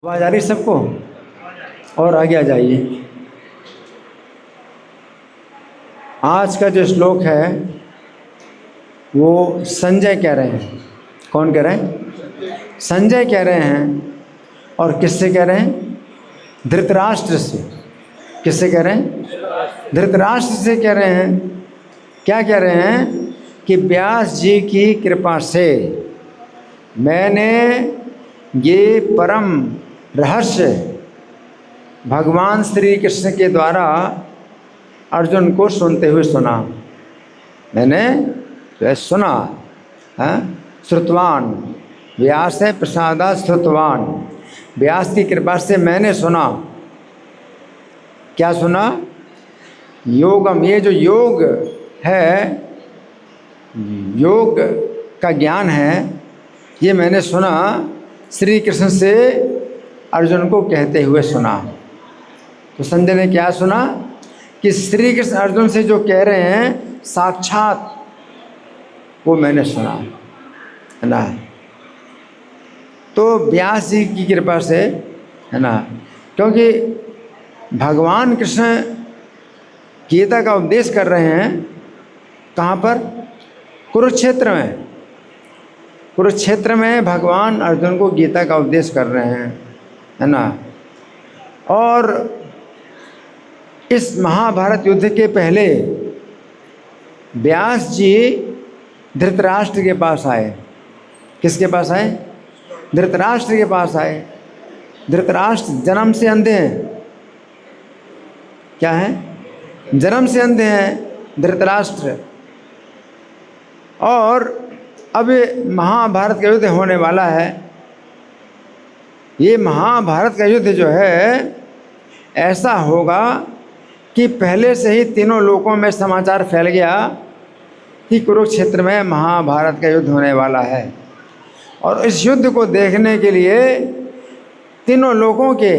आवाज आ रही सबको? और आगे आ जाइए। आज का जो श्लोक है वो संजय कह रहे हैं। कौन कह रहे हैं? संजय कह रहे हैं। और किससे कह रहे हैं? धृतराष्ट्र से। किससे कह रहे हैं? धृतराष्ट्र से कह रहे हैं। क्या कह रहे हैं? कि व्यास जी की कृपा से मैंने ये परम रहस्य भगवान श्री कृष्ण के द्वारा अर्जुन को सुनते हुए सुना। मैंने जो सुना, श्रुतवान, व्यास है प्रसादा श्रुतवान। व्यास की कृपा से मैंने सुना। क्या सुना? योगम, ये जो योग है, योग का ज्ञान है, ये मैंने सुना श्री कृष्ण से अर्जुन को कहते हुए सुना। तो संजय ने क्या सुना? कि श्री कृष्ण अर्जुन से जो कह रहे हैं साक्षात वो मैंने सुना, है ना। तो व्यास जी की कृपा से, है ना, क्योंकि भगवान कृष्ण गीता का उपदेश कर रहे हैं। कहाँ पर? कुरुक्षेत्र में। कुरुक्षेत्र में भगवान अर्जुन को गीता का उपदेश कर रहे हैं, है ना। और इस महाभारत युद्ध के पहले व्यास जी धृतराष्ट्र के पास आए। किसके पास आए? धृतराष्ट्र के पास आए। धृतराष्ट्र जन्म से अंधे हैं। क्या है? जन्म से अंधे हैं धृतराष्ट्र। और अब महाभारत का युद्ध होने वाला है। ये महाभारत का युद्ध जो है ऐसा होगा कि पहले से ही तीनों लोकों में समाचार फैल गया कि कुरुक्षेत्र में महाभारत का युद्ध होने वाला है। और इस युद्ध को देखने के लिए तीनों लोकों के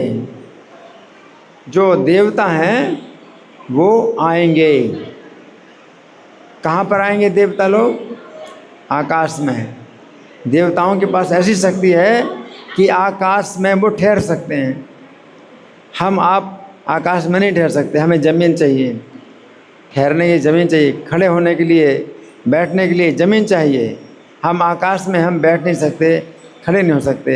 जो देवता हैं वो आएंगे। कहाँ पर आएंगे देवता लोग? आकाश में। देवताओं के पास ऐसी शक्ति है कि आकाश में वो ठहर सकते हैं। आप आकाश में नहीं ठहर सकते, हमें ज़मीन चाहिए। ठहरने की ज़मीन चाहिए, खड़े होने के लिए, बैठने के लिए ज़मीन चाहिए। हम आकाश में हम बैठ नहीं सकते, खड़े नहीं हो सकते।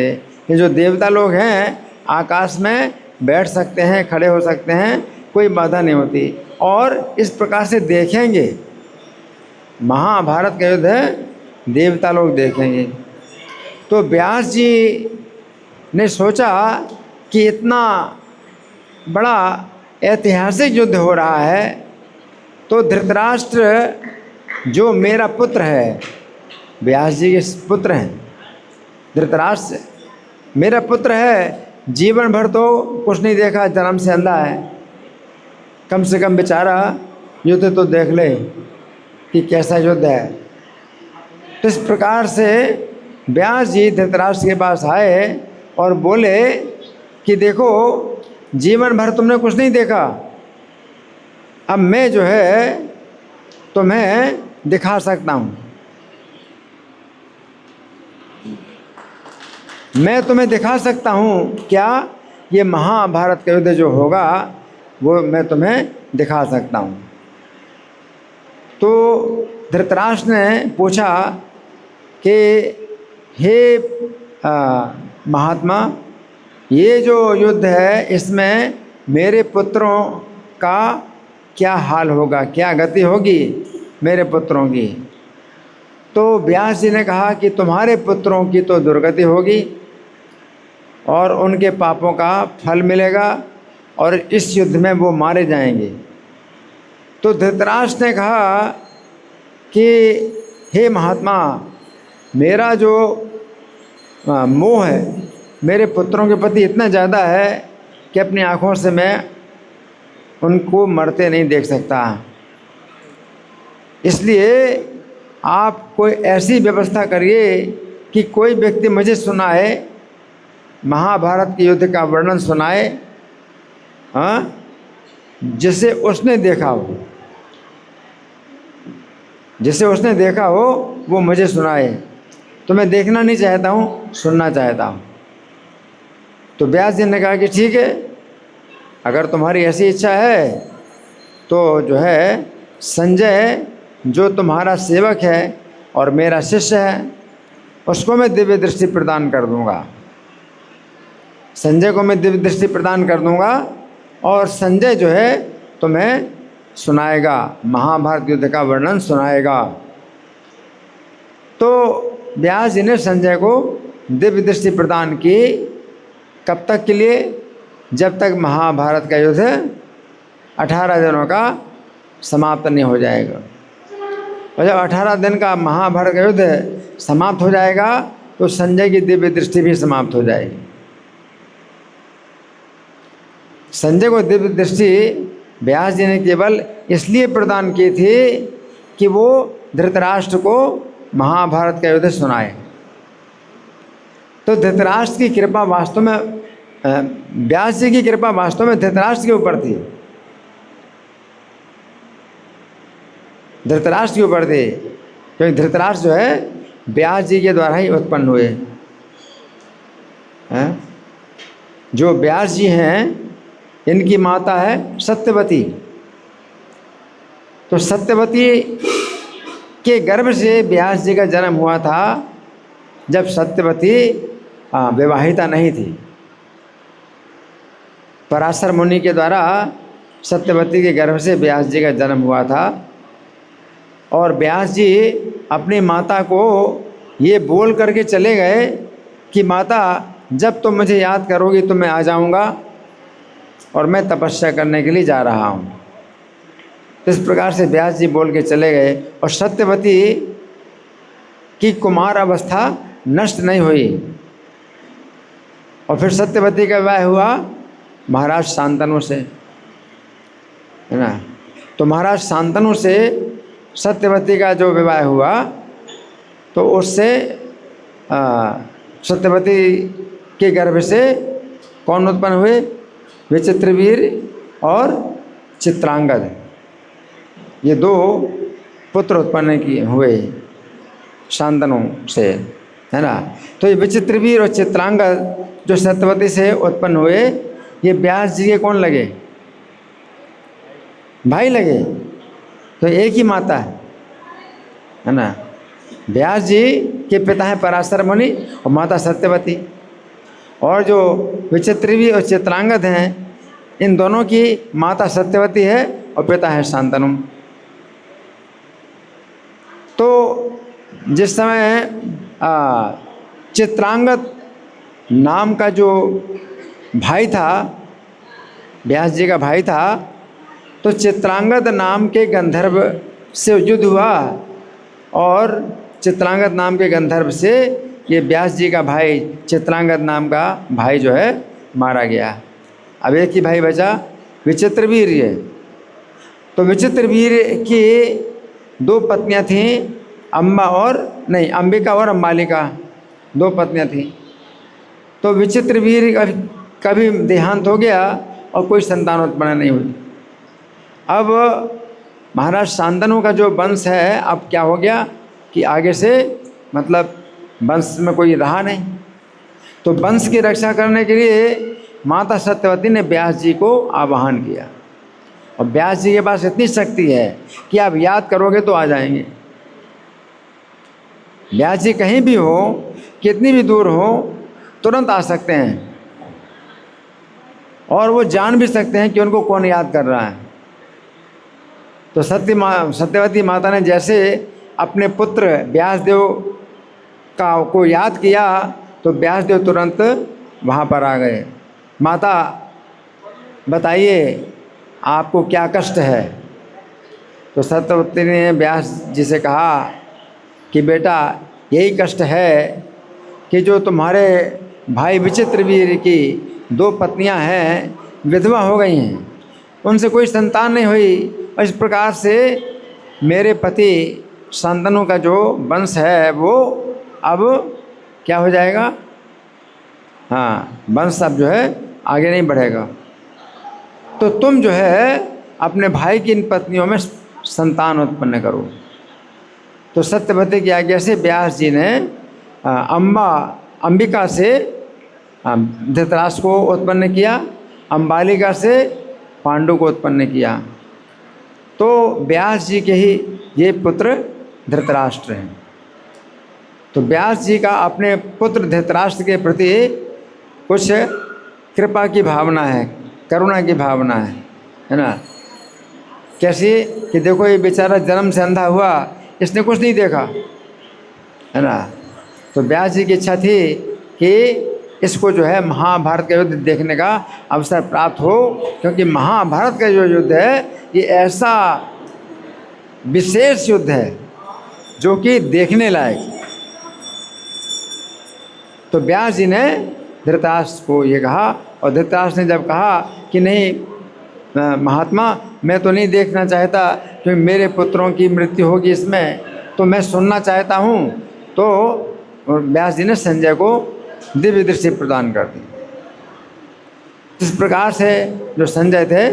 ये जो देवता लोग हैं आकाश में बैठ सकते हैं, खड़े हो सकते हैं, कोई बाधा नहीं होती। और इस प्रकार से देखेंगे महाभारत का युद्ध है, देवता लोग देखेंगे। तो व्यास जी ने सोचा कि इतना बड़ा ऐतिहासिक युद्ध हो रहा है, तो धृतराष्ट्र जो मेरा पुत्र है, व्यास जी के पुत्र हैं धृतराष्ट्र, मेरा पुत्र है, जीवन भर तो कुछ नहीं देखा, जन्म से अंधा है। कम से कम बेचारा युद्ध तो देख ले कि कैसा युद्ध है। तो इस प्रकार से व्यास जी धृतराष्ट्र के पास आए और बोले कि देखो, जीवन भर तुमने कुछ नहीं देखा, अब मैं जो है तुम्हें दिखा सकता हूँ। मैं तुम्हें दिखा सकता हूँ। क्या? ये महाभारत का युद्ध जो होगा वो मैं तुम्हें दिखा सकता हूँ। तो धृतराष्ट्र ने पूछा कि हे महात्मा, ये जो युद्ध है इसमें मेरे पुत्रों का क्या हाल होगा, क्या गति होगी मेरे पुत्रों की? तो व्यास जी ने कहा कि तुम्हारे पुत्रों की तो दुर्गति होगी और उनके पापों का फल मिलेगा और इस युद्ध में वो मारे जाएंगे। तो धृतराष्ट्र ने कहा कि हे महात्मा, मेरा जो मोह है मेरे पुत्रों के प्रति इतना ज़्यादा है कि अपनी आँखों से मैं उनको मरते नहीं देख सकता। इसलिए आप कोई ऐसी व्यवस्था करिए कि कोई व्यक्ति मुझे सुनाए, महाभारत के युद्ध का वर्णन सुनाए, जिसे उसने देखा हो, जिसे उसने देखा हो वो मुझे सुनाए। तो मैं देखना नहीं चाहता हूँ, सुनना चाहता हूँ। तो व्यास जी ने कहा कि ठीक है, अगर तुम्हारी ऐसी इच्छा है तो जो है संजय जो तुम्हारा सेवक है और मेरा शिष्य है उसको मैं दिव्य दृष्टि प्रदान कर दूंगा। संजय को मैं दिव्य दृष्टि प्रदान कर दूंगा और संजय जो है तुम्हें सुनाएगा, महाभारत युद्ध का वर्णन सुनाएगा। तो व्यास जी ने संजय को दिव्य दृष्टि प्रदान की। कब तक के लिए? जब तक महाभारत का युद्ध 18 दिनों का समाप्त नहीं हो जाएगा। और जब 18 दिन का महाभारत का युद्ध समाप्त हो जाएगा तो संजय की दिव्य दृष्टि भी समाप्त हो जाएगी। संजय को दिव्य दृष्टि व्यास जी ने केवल इसलिए प्रदान की थी कि वो धृतराष्ट्र को महाभारत का युद्ध सुनाए। तो धृतराष्ट्र की कृपा वास्तव में व्यास जी की कृपा वास्तव में धृतराष्ट्र के ऊपर थी, धृतराष्ट्र के ऊपर थी, क्योंकि धृतराष्ट्र जो है व्यास जी के द्वारा ही उत्पन्न हुए हैं। जो व्यास जी हैं इनकी माता है सत्यवती। तो सत्यवती के गर्भ से व्यास जी का जन्म हुआ था जब सत्यवती विवाहिता नहीं थी। पराशर मुनि के द्वारा सत्यवती के गर्भ से व्यास जी का जन्म हुआ था। और व्यास जी अपनी माता को ये बोल करके चले गए कि माता जब तुम मुझे याद करोगी तो मैं आ जाऊंगा और मैं तपस्या करने के लिए जा रहा हूँ। इस प्रकार से व्यास जी बोल के चले गए और सत्यवती की कुमार अवस्था नष्ट नहीं हुई। और फिर सत्यवती का विवाह हुआ महाराज शांतनु से, है ना। तो महाराज शांतनु से सत्यवती का जो विवाह हुआ तो उससे सत्यवती के गर्भ से कौन उत्पन्न हुए? विचित्रवीर और चित्रांगद, ये दो पुत्र उत्पन्न किए हुए शांतनु से, है ना। तो ये विचित्रवीर और चित्रांगद जो सत्यवती से उत्पन्न हुए ये व्यास जी के कौन लगे? भाई लगे। तो एक ही माता है ना। व्यास जी के पिता हैं पराशर मुनि और माता सत्यवती। और जो विचित्रवीर और चित्रांगद हैं इन दोनों की माता सत्यवती है और पिता है शांतनु। तो जिस समय चित्रांगद नाम का जो भाई था, व्यास जी का भाई था, तो चित्रांगद नाम के गंधर्व से युद्ध हुआ और चित्रांगद नाम के गंधर्व से ये व्यास जी का भाई चित्रांगद नाम का भाई जो है मारा गया। अब एक ही भाई बचा विचित्रवीर। ये तो विचित्रवीर की दो पत्नियां थीं, अंबिका और अंबालिका, दो पत्नियां थीं। तो विचित्रवीर कभी देहांत हो गया और कोई संतान उत्पन्न नहीं हुई। अब महाराज शांतनु का जो वंश है अब क्या हो गया कि आगे से मतलब वंश में कोई रहा नहीं। तो वंश की रक्षा करने के लिए माता सत्यवती ने व्यास जी को आवाहन किया। और व्यास जी के पास इतनी शक्ति है कि आप याद करोगे तो आ जाएंगे। व्यास जी कहीं भी हो, कितनी भी दूर हो, तुरंत आ सकते हैं और वो जान भी सकते हैं कि उनको कौन याद कर रहा है। तो सत्यवती माता ने जैसे अपने पुत्र व्यासदेव को याद किया तो व्यासदेव तुरंत वहाँ पर आ गए। माता बताइए आपको क्या कष्ट है? तो सत्यवती ने व्यास जी से कहा कि बेटा यही कष्ट है कि जो तुम्हारे भाई विचित्रवीर की दो पत्नियां हैं विधवा हो गई हैं, उनसे कोई संतान नहीं हुई। इस प्रकार से मेरे पति शांतनु का जो वंश है वो अब क्या हो जाएगा? हाँ, वंश अब जो है आगे नहीं बढ़ेगा। तो तुम जो है अपने भाई की इन पत्नियों में संतान उत्पन्न करो। तो सत्यवती की आज्ञा से व्यास जी ने अंबिका से धृतराष्ट्र को उत्पन्न किया, अंबालिका से पांडु को उत्पन्न किया। तो व्यास जी के ही ये पुत्र धृतराष्ट्र हैं। तो व्यास जी का अपने पुत्र धृतराष्ट्र के प्रति कुछ कृपा की भावना है, करुणा की भावना है ना। कैसी कि देखो ये बेचारा जन्म से अंधा हुआ, इसने कुछ नहीं देखा, है ना। तो व्यास जी की इच्छा थी कि इसको जो है महाभारत का युद्ध देखने का अवसर प्राप्त हो, क्योंकि महाभारत का जो युद्ध है ये ऐसा विशेष युद्ध है जो कि देखने लायक। तो व्यास जी ने धृतराष्ट्र को ये कहा, और धृतराष्ट्र ने जब कहा कि नहीं महात्मा, मैं तो नहीं देखना चाहता क्योंकि मेरे पुत्रों की मृत्यु होगी इसमें, तो मैं सुनना चाहता हूँ। तो व्यास जी ने संजय को दिव्य दृष्टि प्रदान कर दी। इस प्रकार से जो संजय थे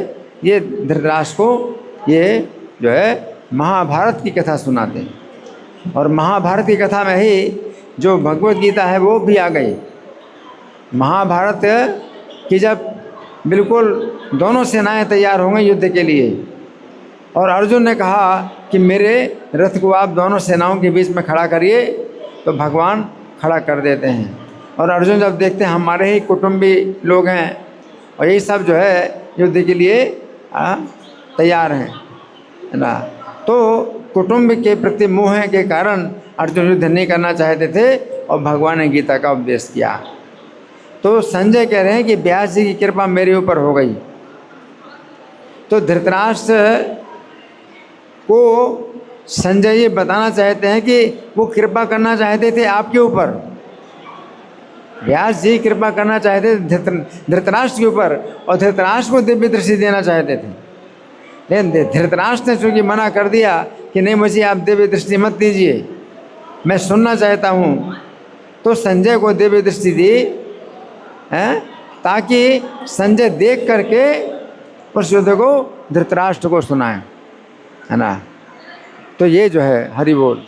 ये धृतराष्ट्र को ये जो है महाभारत की कथा सुनाते हैं। और महाभारत की कथा में ही जो भगवत गीता है वो भी आ गई। महाभारत की जब बिल्कुल दोनों सेनाएं तैयार हो गई युद्ध के लिए, और अर्जुन ने कहा कि मेरे रथ को आप दोनों सेनाओं के बीच में खड़ा करिए, तो भगवान खड़ा कर देते हैं। और अर्जुन जब देखते हैं हमारे ही कुटुंबी लोग हैं और यही सब जो है युद्ध के लिए तैयार हैं, है ना। तो कुटुंब के प्रति मोह के कारण अर्जुन युद्ध नहीं करना चाहते थे और भगवान ने गीता का उपदेश किया। तो संजय कह रहे हैं कि व्यास जी की कृपा मेरे ऊपर हो गई। तो धृतराष्ट्र को संजय ये बताना चाहते हैं कि वो कृपा करना चाहते थे आपके ऊपर, व्यास जी कृपा करना चाहते थे धृतराष्ट्र के ऊपर, और धृतराष्ट्र को दिव्य दृष्टि देना चाहते थे। लेकिन धृतराष्ट्र ने चूँकि मना कर दिया कि नहीं, मुझे आप दिव्य दृष्टि मत दीजिए, मैं सुनना चाहता हूँ, तो संजय को दिव्य दृष्टि दी है, ताकि संजय देख करके उस युद्ध को धृतराष्ट्र को सुनाए, है ना। तो ये जो है हरि बोल,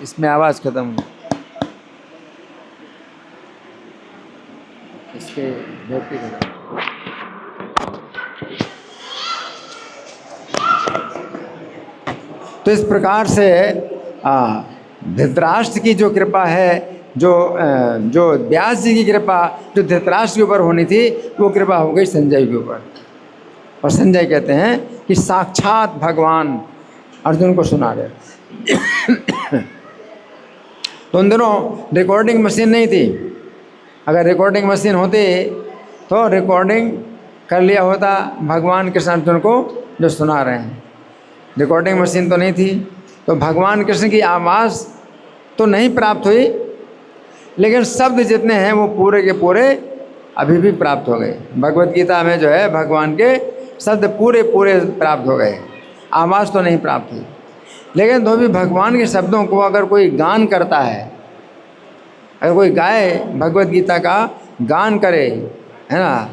इसमें आवाज़ खत्म हुई। इसके व्यक्ति तो इस प्रकार से धृतराष्ट्र की जो कृपा है, जो व्यास जी की कृपा जो धृतराष्ट्र के ऊपर होनी थी, वो कृपा हो गई संजय के ऊपर। और संजय कहते हैं कि साक्षात भगवान अर्जुन को सुना रहे। तो उन दिनों रिकॉर्डिंग मशीन नहीं थी। अगर रिकॉर्डिंग मशीन होती तो रिकॉर्डिंग कर लिया होता भगवान कृष्ण अर्जुन को जो सुना रहे हैं। रिकॉर्डिंग मशीन तो नहीं थी, तो भगवान कृष्ण की आवाज़ तो नहीं प्राप्त हुई, लेकिन शब्द जितने हैं वो पूरे के पूरे अभी भी प्राप्त हो गए। भगवत गीता में जो है भगवान के शब्द पूरे पूरे प्राप्त हो गए, आवाज़ तो नहीं प्राप्त हुई। लेकिन तो भी भगवान के शब्दों को अगर कोई गान करता है, अगर कोई गाए भगवत गीता का गान करे, है ना,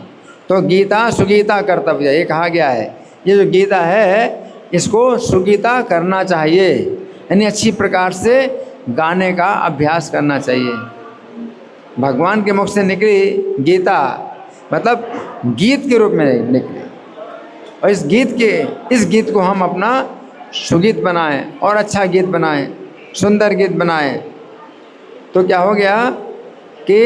तो गीता सुगीता कर्तव्य ये कहा गया है। ये जो गीता है इसको सुगीता करना चाहिए, यानी अच्छी प्रकार से गाने का अभ्यास करना चाहिए। भगवान के मुख से निकली गीता मतलब गीत के रूप में निकली, और इस गीत को हम अपना सुगीत बनाएं और अच्छा गीत बनाएं, सुंदर गीत बनाएं, तो क्या हो गया कि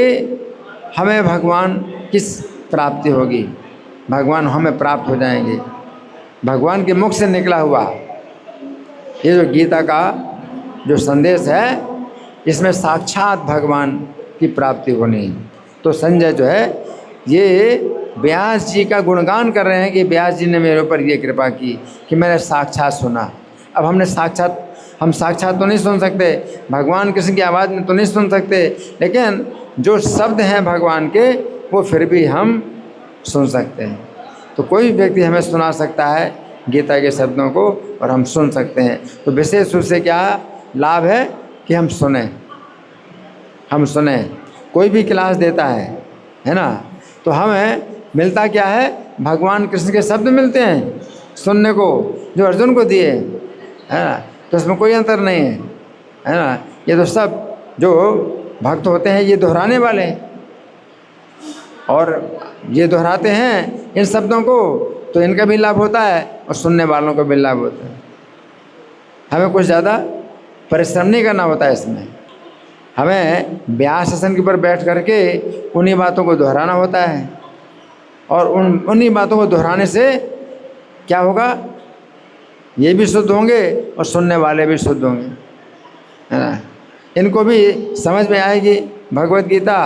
हमें भगवान किस प्राप्ति होगी, भगवान हमें प्राप्त हो जाएंगे। भगवान के मुख से निकला हुआ ये जो गीता का जो संदेश है, इसमें साक्षात भगवान की प्राप्ति होनी। तो संजय जो है ये व्यास जी का गुणगान कर रहे हैं कि व्यास जी ने मेरे ऊपर ये कृपा की कि मैंने साक्षात सुना। अब हम साक्षात तो नहीं सुन सकते, भगवान कृष्ण की आवाज़ में तो नहीं सुन सकते, लेकिन जो शब्द हैं भगवान के वो फिर भी हम सुन सकते हैं। तो कोई भी व्यक्ति हमें सुना सकता है गीता के शब्दों को और हम सुन सकते हैं। तो विशेष रूप से क्या लाभ है कि हम सुने। कोई भी क्लास देता है ना, तो हमें मिलता क्या है, भगवान कृष्ण के शब्द मिलते हैं सुनने को जो अर्जुन को दिए, है ना। तो इसमें कोई अंतर नहीं है ना। ये तो सब जो भक्त होते हैं ये दोहराने वाले हैं। और ये दोहराते हैं इन शब्दों को, तो इनका भी लाभ होता है और सुनने वालों को भी लाभ होता है। हमें कुछ ज़्यादा परिश्रम नहीं करना होता है इसमें। हमें व्यास आसन के ऊपर बैठ करके उन्हीं बातों को दोहराना होता है, और उन्हीं बातों को दोहराने से क्या होगा, ये भी शुद्ध होंगे और सुनने वाले भी शुद्ध होंगे, है ना। इनको भी समझ में आएगी भगवत गीता,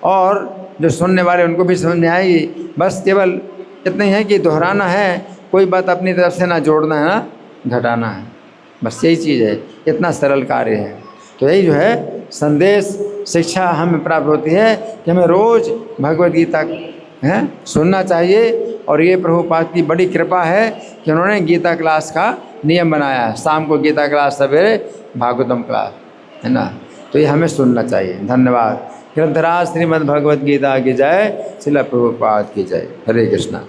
और जो सुनने वाले उनको भी समझ में आएगी। बस केवल इतना ही है कि दोहराना है, कोई बात अपनी तरफ से ना जोड़ना है ना घटाना है, बस यही चीज़ है। इतना सरल कार्य है। तो यही जो है संदेश शिक्षा हमें प्राप्त होती है कि हमें रोज़ भगवत गीता है सुनना चाहिए। और ये प्रभुपाद की बड़ी कृपा है कि उन्होंने गीता क्लास का नियम बनाया है, शाम को गीता क्लास, सवेरे भागवतम क्लास, है ना। तो ये हमें सुनना चाहिए। धन्यवाद। ग्रंथराज श्रीमद् भगवत गीता की जय, श्रील प्रभुपाद की जय। हरे कृष्णा।